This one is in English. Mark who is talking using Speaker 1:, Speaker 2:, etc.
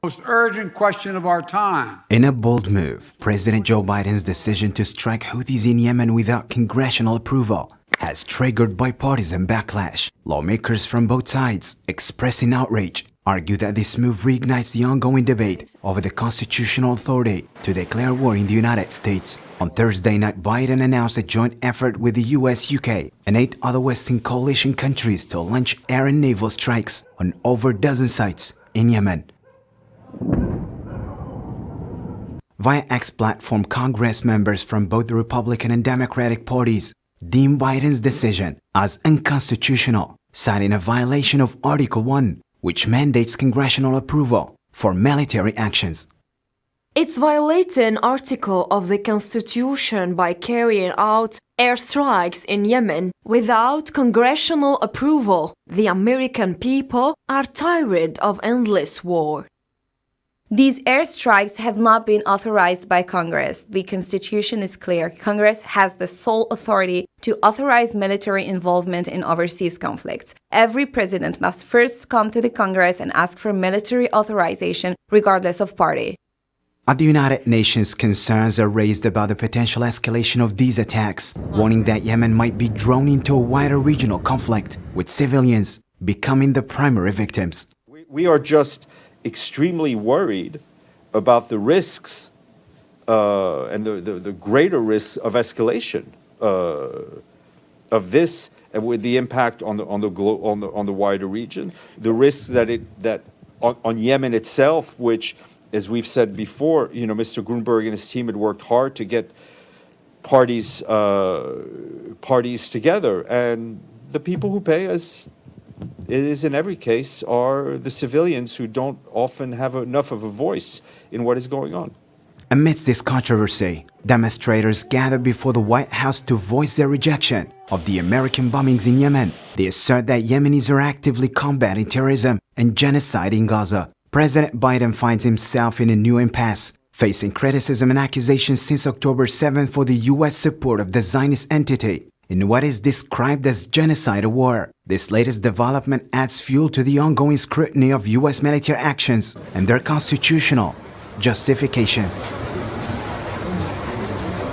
Speaker 1: most urgent question of our time.
Speaker 2: In a bold move, President Joe Biden's decision to strike Houthis in Yemen without congressional approval has triggered bipartisan backlash. Lawmakers from both sides, expressing outrage, argue that this move reignites the ongoing debate over the constitutional authority to declare war in the United States. On Thursday night, Biden announced a joint effort with the US, UK, and 8 other Western coalition countries to launch air and naval strikes on over a dozen sites in Yemen. Via X platform, Congress members from both the Republican and Democratic parties deemed Biden's decision as unconstitutional, citing a violation of Article 1, which mandates congressional approval for military actions.
Speaker 3: It's violating an article of the Constitution by carrying out airstrikes in Yemen without congressional approval. The American people are tired of endless war.
Speaker 4: These airstrikes have not been authorized by Congress. The Constitution is clear. Congress has the sole authority to authorize military involvement in overseas conflicts. Every president must first come to the Congress and ask for military authorization, regardless of party.
Speaker 2: At the United Nations, concerns are raised about the potential escalation of these attacks, warning that Yemen might be drawn into a wider regional conflict, with civilians becoming the primary victims.
Speaker 5: We are just extremely worried about the risks and the greater risks of escalation of this, and with the impact on the wider region, the risks that on Yemen itself, which, as we've said before, Mr. Grunberg and his team had worked hard to get parties together, and the people who pay, as it is in every case, are the civilians who don't often have enough of a voice in what is going on.
Speaker 2: Amidst this controversy, demonstrators gathered before the White House to voice their rejection of the American bombings in Yemen. They assert that Yemenis are actively combating terrorism and genocide in Gaza. President Biden finds himself in a new impasse, facing criticism and accusations since October 7 for the U.S. support of the Zionist entity in what is described as genocide war. This latest development adds fuel to the ongoing scrutiny of U.S. military actions and their constitutional justifications.